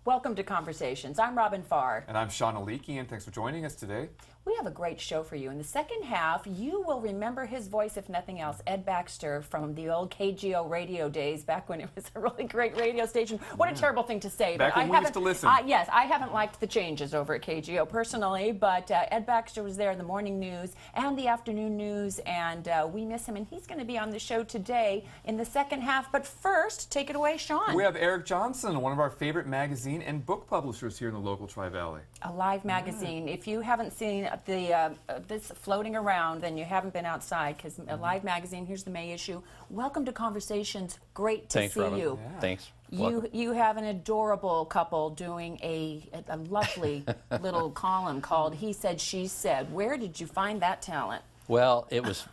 Welcome to Conversations. I'm Robin Fahr. And I'm Shawn Alikian. Thanks for joining us today. We have a great show for you. In the second half, you will remember his voice, if nothing else, Ed Baxter from the old KGO radio days, back when it was a really great radio station. What a terrible thing to say. Back when we used to listen. Yes, I haven't liked the changes over at KGO personally, but Ed Baxter was there in the morning news and the afternoon news, and we miss him, and he's going to be on the show today in the second half. But first, take it away, Shawn. We have Eric Johnson, one of our favorite magazine and book publishers here in the local Tri-Valley. Alive magazine. If you haven't seen this floating around, then you haven't been outside, because Alive magazine, here's the May issue. Welcome to Conversations. Great to see Robin. you. Yeah. Thanks. You have an adorable couple doing a lovely little column called He Said, She Said. Where did you find that talent? Well, it was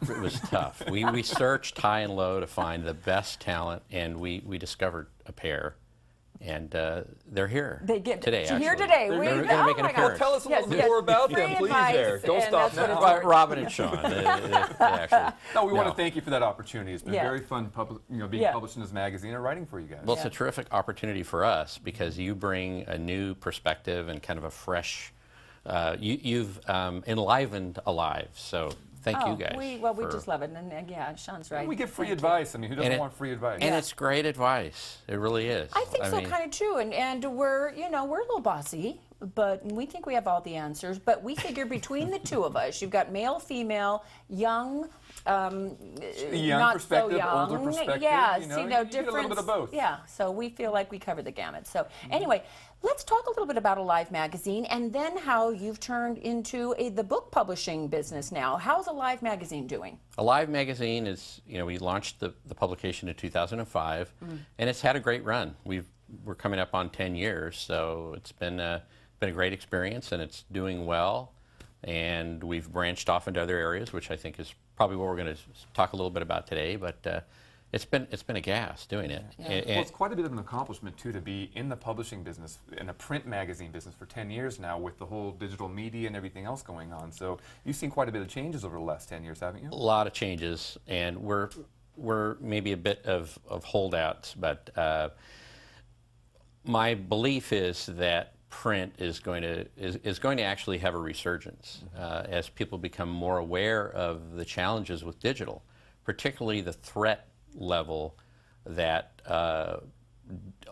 tough. We searched high and low to find the best talent, and we discovered a pair. And they're here today, actually. Here today. They're going to make an appearance. Tell us a little bit more about them, please, there. Don't stop now. Robin and Shawn. Actually. No, we want to thank you for that opportunity. It's been very fun being published in this magazine and writing for you guys. Well, it's a terrific opportunity for us because you bring a new perspective and kind of a fresh, you've enlivened Alive. So thank you guys. We just love it. And yeah, Shawn's right. We give free advice. I mean, who doesn't want free advice? And it's great advice. It really is. I think so, kind of too. And we're, we're a little bossy, but we think we have all the answers. But we figure between the two of us, you've got male, female, young, not perspective, so young. older perspective. Yeah, you different. get a little bit of both. Yeah, so we feel like we cover the gamut. So anyway, let's talk a little bit about Alive magazine and then how you've turned into the book publishing business now. How's Alive magazine doing? Alive magazine is, we launched the publication in 2005, and it's had a great run. We're coming up on 10 years, so it's been a great experience, and it's doing well. And we've branched off into other areas, which I think is probably what we're going to talk a little bit about today. But it's been a gas doing it. Yeah. Well, it's quite a bit of an accomplishment too to be in the publishing business, in a print magazine business for 10 years now, with the whole digital media and everything else going on. So you've seen quite a bit of changes over the last 10 years, haven't you? A lot of changes, and we're maybe a bit of holdouts, but my belief is that print is going to actually have a resurgence as people become more aware of the challenges with digital, particularly the threat level that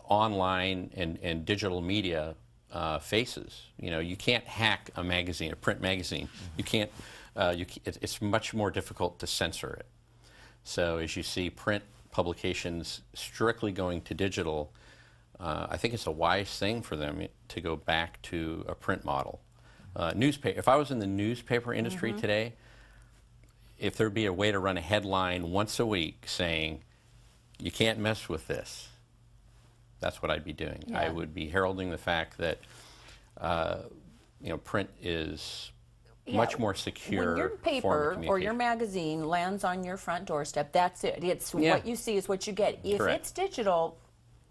online and digital media faces. You can't hack a magazine, a print magazine. You can't. It's much more difficult to censor it. So as you see print publications strictly going to digital, I think it's a wise thing for them to go back to a print model. Newspaper. If I was in the newspaper industry today, if there'd be a way to run a headline once a week saying, "You can't mess with this," that's what I'd be doing. Yeah. I would be heralding the fact that print is much more secure. When your paper or your magazine lands on your front doorstep, that's it. It's what you see is what you get. If it's digital,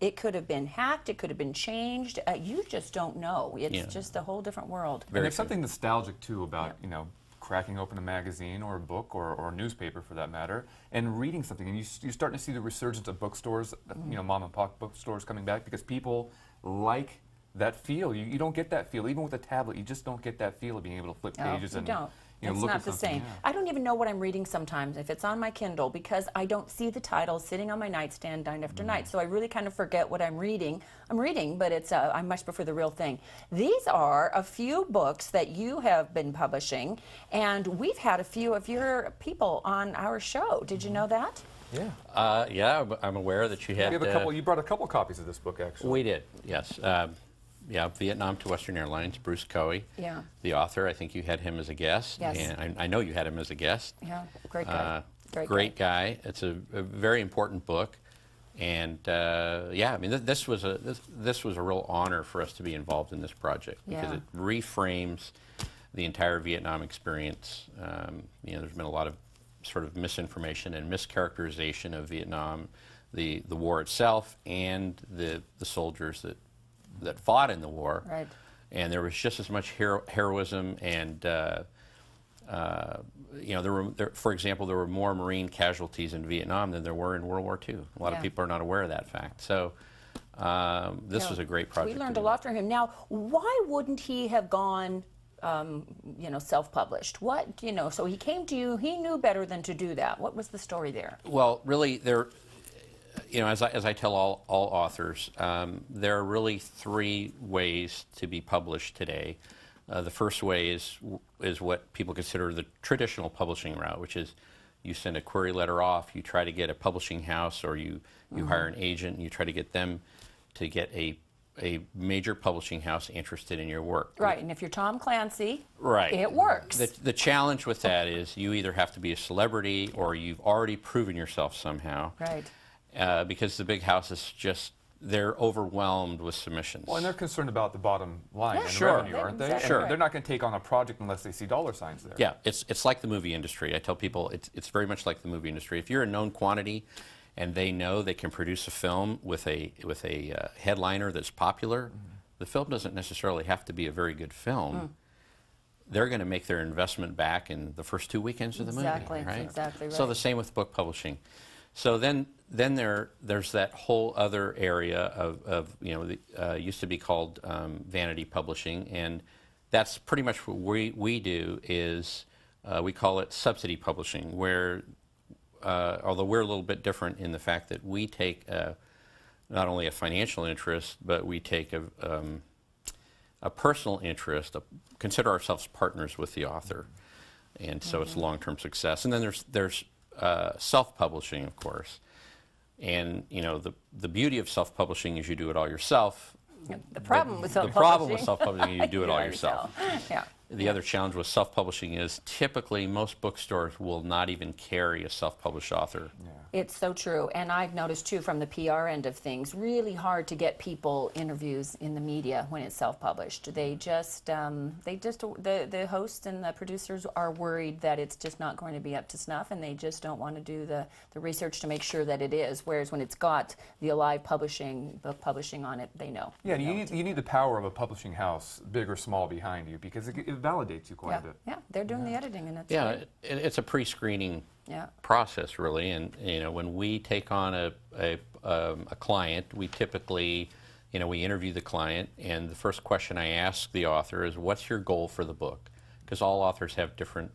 it could have been hacked, it could have been changed. You just don't know. It's just a whole different world. And there's something nostalgic too about cracking open a magazine or a book or a newspaper for that matter and reading something, and you're starting to see the resurgence of bookstores, mom and pop bookstores coming back because people like that feel. You don't get that feel even with a tablet. You just don't get that feel of being able to flip pages and It's look not at the something. same. I don't even know what I'm reading sometimes if it's on my Kindle because I don't see the title sitting on my nightstand night after night. So I really kind of forget what I'm reading. I'm reading, but it's I much prefer the real thing. These are a few books that you have been publishing, and we've had a few of your people on our show. Did you know that? Yeah. Yeah, I'm aware that you had. You brought a couple copies of this book, actually. We did. Yes. Yeah, Vietnam to Western Airlines, Bruce Coey, the author. I think you had him as a guest. Yes. And I know you had him as a guest. Yeah, great guy. Great guy. It's a very important book. And yeah, I mean, this was a real honor for us to be involved in this project because it reframes the entire Vietnam experience. There's been a lot of sort of misinformation and mischaracterization of Vietnam, the war itself, and the soldiers that fought in the war. Right. And there was just as much heroism and for example, there were more Marine casualties in Vietnam than there were in World War II. A lot of people are not aware of that fact. So This was a great project. We learned a lot from him. Now, why wouldn't he have gone, you know, self-published? What, you know, so he came to you, he knew better than to do that. What was the story there? Well, really, there, you know, as I tell all authors, there are really three ways to be published today. The first way is what people consider the traditional publishing route, which is you send a query letter off, you try to get a publishing house, or you hire an agent, and you try to get them to get a major publishing house interested in your work. Right, and if you're Tom Clancy, right, it works. The challenge with that is you either have to be a celebrity or you've already proven yourself somehow. Right. Because the big houses just, they're overwhelmed with submissions. Well, and they're concerned about the bottom line and Sure. revenue, aren't they? Exactly. And Sure. they're not going to take on a project unless they see dollar signs there. Yeah, it's like the movie industry. I tell people it's very much like the movie industry. If you're a known quantity and they know they can produce a film with a headliner that's popular, the film doesn't necessarily have to be a very good film. They're going to make their investment back in the first 2 weekends of the movie. Exactly, Right? exactly right. So the same with book publishing. So then there's that whole other area of you know, used to be called vanity publishing, and that's pretty much what we do is we call it subsidy publishing, where although we're a little bit different in the fact that we take not only a financial interest, but we take a personal interest, consider ourselves partners with the author, and so it's long-term success. And then there's self-publishing, of course, and you know the beauty of self-publishing is you do it all yourself. The problem with self-publishing. The problem with self-publishing is you do it all yourself. Yeah. The other challenge with self-publishing is typically most bookstores will not even carry a self-published author. Yeah. It's so true, and I've noticed too from the PR end of things, really hard to get people interviews in the media when it's self-published. The hosts and the producers are worried that it's just not going to be up to snuff, and they just don't want to do the research to make sure that it is. Whereas when it's got the Alive publishing, book publishing on it, they know. Yeah, you need the power of a publishing house, big or small, behind you, because it validates you quite a bit. Yeah, they're doing the editing, and that's Yeah, great. it's a pre-screening process, really, and you know when we take on a client, we typically, you know, we interview the client, and the first question I ask the author is, "What's your goal for the book?" Because all authors have different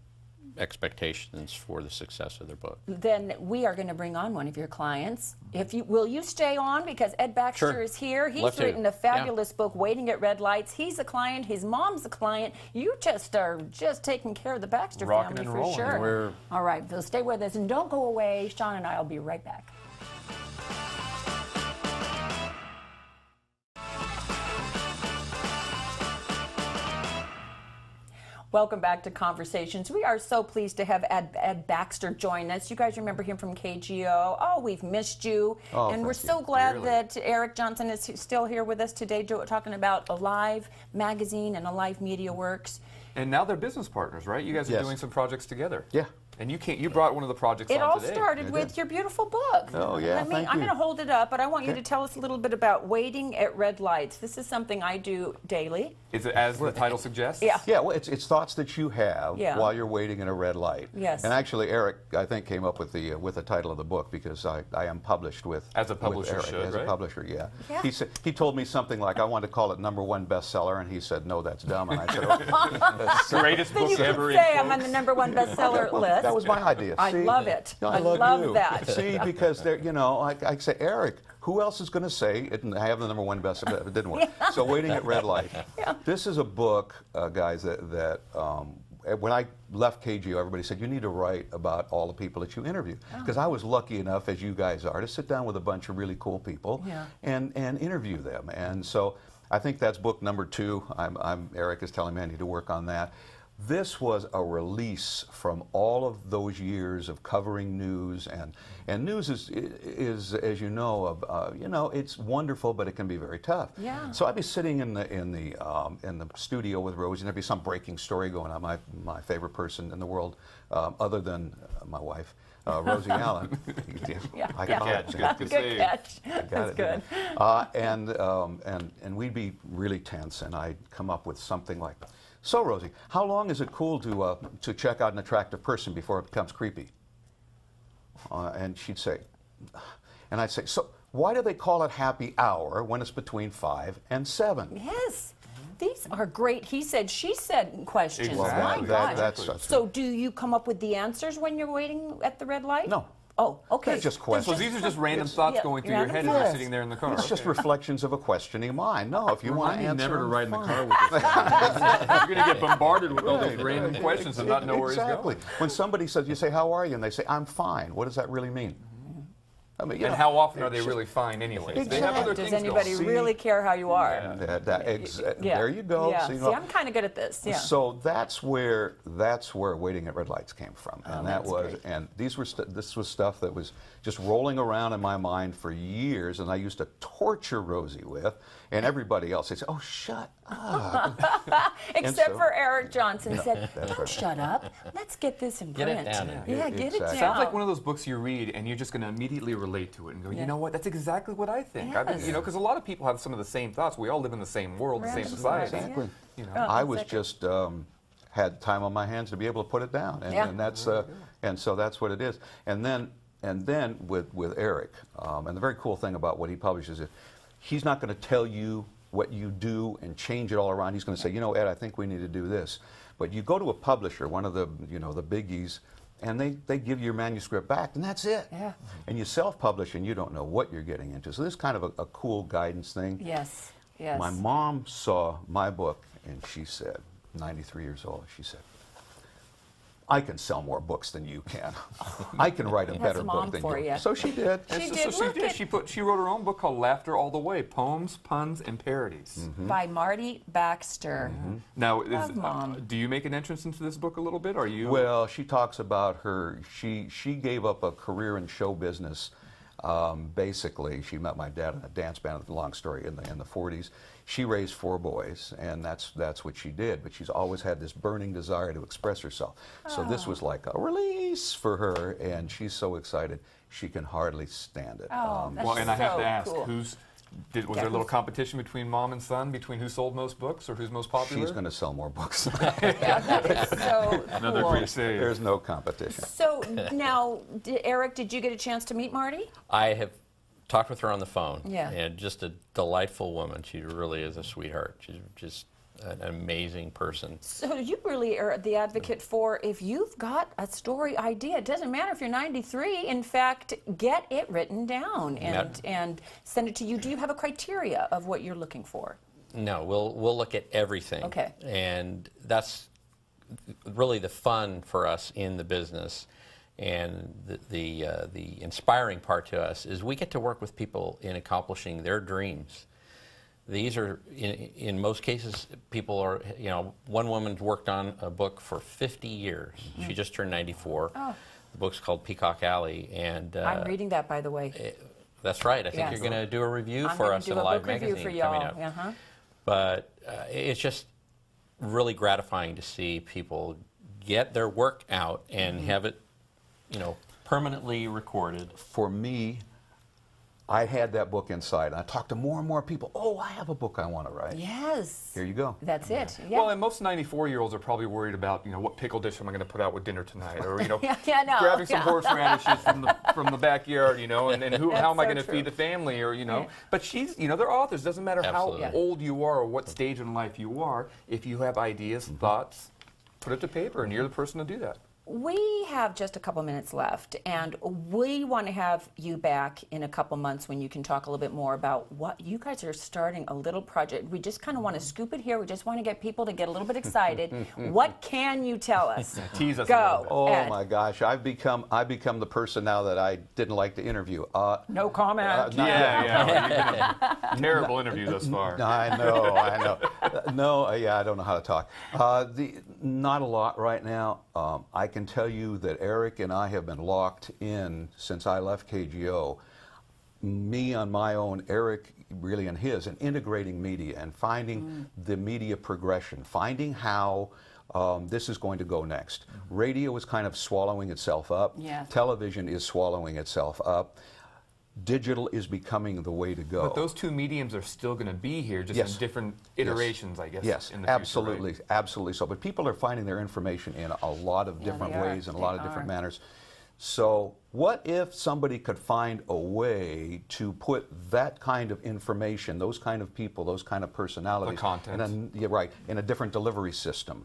expectations for the success of their book. Then we are going to bring on one of your clients. Will you stay on, because Ed Baxter Sure. is here. He's Love to. written a fabulous book, Waiting at Red Lights. He's a client. His mom's a client. You just are taking care of the Baxter Rocking family and for rolling. sure. All right, so stay with us and don't go away. Shawn and I will be right back. Welcome back to Conversations. We are so pleased to have Ed Baxter join us. You guys remember him from KGO. Oh, we've missed you. Oh, and we're thank so you. glad Really. that Eric Johnson is still here with us today talking about Alive Magazine and Alive Media Works. And now they're business partners, right? You guys are Yes. doing some projects together. Yeah. And you brought one of the projects It on all today. started I with did. your beautiful book. Oh, yeah, thank I'm you. going to hold it up, but I want you Okay. to tell us a little bit about Waiting at Red Lights. This is something I do daily. Is it as the title suggests? Yeah. Yeah, well, it's thoughts that you have Yeah. while you're waiting in a red light. Yes. And actually, Eric, I think, came up with the title of the book because I am published with As a publisher with Eric, should, as right? a publisher, yeah. Yeah. He told me something like, I wanted to call it #1 bestseller, and he said, no, that's dumb. And I said, okay. Greatest Then book you ever. could in say I'm on quotes. the #1 bestseller Well, list. that was my idea. I See? love it. I love you. that. See, because they're, you know, I say, Eric, who else is going to say it? And I have the #1 bestseller. It didn't work. So Waiting at Red Light. Yeah. This is a book, guys, that when I left KGO, everybody said, you need to write about all the people that you interview. Because I was lucky enough, as you guys are, to sit down with a bunch of really cool people and interview them. And so I think that's book #2. Eric is telling me I need to work on that. This was a release from all of those years of covering news, and news is as you know, it's wonderful, but it can be very tough. Yeah. So I'd be sitting in the studio with Rosie, and there'd be some breaking story going on. My favorite person in the world, other than my wife, Rosie Allen. Yeah, I yeah. caught it. Good Good save. catch. Got That's it, good. and we'd be really tense, and I'd come up with something like, "So, Rosie, how long is it cool to check out an attractive person before it becomes creepy?" And she'd say, and I'd say, "So, Why do they call it happy hour when it's between 5 and 7? Yes. These are great he said, she said questions. Exactly. My gosh. That's so do you come up with the answers when you're waiting at the red light? No. Oh, okay. They're just questions. So these are just random thoughts going through your head as you're sitting there in the car. It's just reflections of a questioning mind. No, if you want to answer, never to ride in the fine. car with this guy. You're going to get bombarded with all those random questions and not know where he's Exactly. going. When somebody says, you say, how are you? And they say, I'm fine. What does that really mean? I mean, you And know, how often are they really fine anyway? They have other Does things anybody going. really care how you are? There you go. Yeah. So, you See, know, I'm kind of good at this. Yeah. So that's where waiting at red lights came from, and that that's was, great. and this was stuff that was just rolling around in my mind for years, and I used to torture Rosie with, and everybody else. They'd say, "Oh, shut up!" Except so- for Eric Johnson said, that's "Don't right. shut up. Let's get this in Get it print." down. Yeah, get it Exactly. down. Sounds like one of those books you read and you're just going to immediately relate to it and go, you know what, that's exactly what I think. Yes. You know, because a lot of people have some of the same thoughts. We all live in the same world, the same Random society. thoughts, Exactly. You know. I was exactly. just had time on my hands to be able to put it down, and that's and so that's what it is. And then with Eric, and the very cool thing about what he publishes is he's not going to tell you what you do and change it all around. He's going to say, you know, Ed, I think we need to do this. But you go to a publisher, one of the the biggies, and they give you your manuscript back, and that's it. Yeah. And you self-publish, and you don't know what you're getting into. So this is kind of a cool guidance thing. Yes. Yes. My mom saw my book, and she said, 93 years old, she said, I can sell more books than you can. I can write a better Mom book than for you. you. So she did. She So did. she Look did. at- She wrote her own book called Laughter All the Way: Poems, Puns, and Parodies. By Marty Baxter. Now, Love Mom. do you make an entrance into this book a little bit? Are you? Well, she talks about her, she gave up a career in show business. Basically, she met my dad in a dance band, long story, in the 40s. She raised 4 boys, and that's what she did. But she's always had this burning desire to express herself. So this was like a release for her, and she's so excited she can hardly stand it. Oh, that's well, and I have so to ask, cool. was there a little competition between mom and son, between who sold most books or who's most popular? She's going to sell more books. Yeah, that is so Another cool. great save. There's no competition. So now, Eric, did you get a chance to meet Marty? I have talked with her on the phone. Yeah. And just a delightful woman. She really is a sweetheart. She's just an amazing person. So you really are the advocate for if you've got a story idea, it doesn't matter if you're 93. In fact, get it written down and send it to you. Do you have a criteria of what you're looking for? No, we'll look at everything. Okay. And that's really the fun for us in the business. And the inspiring part to us is we get to work with people in accomplishing their dreams. These are, in most cases, people are, one woman's worked on a book for 50 years. She just turned 94. Oh. The book's called Peacock Alley. And I'm reading that, by the way. that's right. I think Yes. you're going to do a review I'm for gonna us do in a a live book review magazine for y'all. coming up. Uh-huh. But it's just really gratifying to see people get their work out and have it, permanently recorded. For me, I had that book inside, and I talked to more and more people. Oh, I have a book I want to write. Yes. Here you go. That's it. Yeah. Well, and most 94-years are probably worried about, what pickle dish am I going to put out with dinner tonight, or Yeah, no, grabbing some yeah. horseradishes from the backyard, and how am I That's going to so feed the family, or But she's, they're authors. Doesn't matter Absolutely. how old you are or what stage in life you are. If you have ideas, thoughts, put it to paper, and you're the person to do that. We have just a couple minutes left, and we want to have you back in a couple months when you can talk a little bit more about what you guys are starting a little project. We just kind of want to scoop it here. We just want to get people to get a little bit excited. What can you tell us? Tease us a Go. little bit. Oh Ed. my gosh, I've become the person now that I didn't like to interview. No comment. Yeah. You've been a terrible interview thus far. I know. No, I don't know how to talk. Not a lot right now. I can tell you that Eric and I have been locked in since I left KGO. Me on my own, Eric really on his, and integrating media and finding the media progression, finding how this is going to go next. Radio is kind of swallowing itself up. Yes. Television is swallowing itself up. Digital is becoming the way to go. But those two mediums are still going to be here, just in different iterations, I guess. Yes, in the future, absolutely, right? absolutely so. But people are finding their information in a lot of different they are. ways and a lot of They different are. manners. So what if somebody could find a way to put that kind of information, those kind of people, those kind of personalities, The content. in a different delivery system?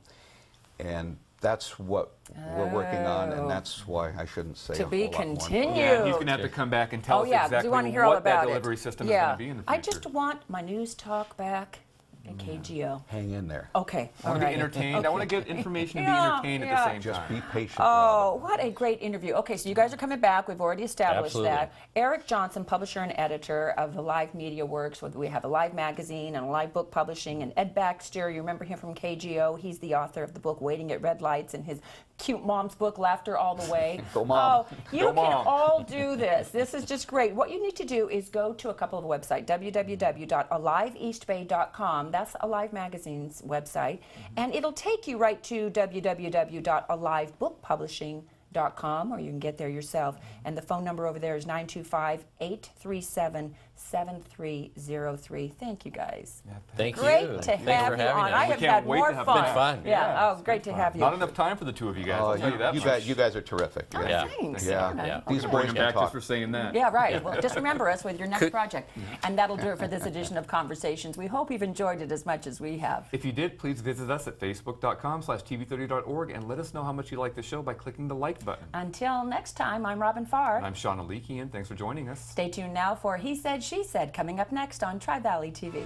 And that's what we're working on, and that's why I shouldn't say To a be whole lot more. continued. Yeah, he's going to have to come back and tell Oh us yeah, because exactly we want to hear all what that about delivery it. system Yeah. is going to be in the future. I just want my news talk back at KGO. Hang in there. Okay, I all want to right. be entertained. I want to get information and be Yeah, entertained yeah. at the same Just time. be patient. Oh, Robin. what a great interview. Okay, so you guys are coming back. We've already established Absolutely. that. Eric Johnson, publisher and editor of the Live Media Works. We have a Live magazine and a Live book publishing. And Ed Baxter, you remember him from KGO. He's the author of the book Waiting at Red Lights and his cute mom's book, Laughter All the Way. Go Mom. Oh, you Go can Mom. all do this. This is just great. What you need to do is go to a couple of websites, www.aliveeastbay.com. That's Alive Magazine's website. And it'll take you right to www.alivebookpublishing.com, or you can get there yourself. And the phone number over there is 925-837-7303. Thank you, guys. Thank Great you. to Thanks have for you having on. us. I We have can't had wait more to have fun. them. Been fun. Yeah. Oh, great to have you. Not enough time for the two of you guys. Oh, I'll tell you that you much. guys are terrific. Oh, Yeah. thanks. Yeah. Yeah. These Bring boys him can back talk. just for saying that. Yeah, right. Well, just remember us with your next Could- project. And that'll do it for this edition of Conversations. We hope you've enjoyed it as much as we have. If you did, please visit us at facebook.com/tv30.org and let us know how much you like the show by clicking the like button. Until next time, I'm Robin Fahr. And I'm Shawn Alikian. Thanks for joining us. Stay tuned now for He Said, She Said, coming up next on Tri-Valley TV.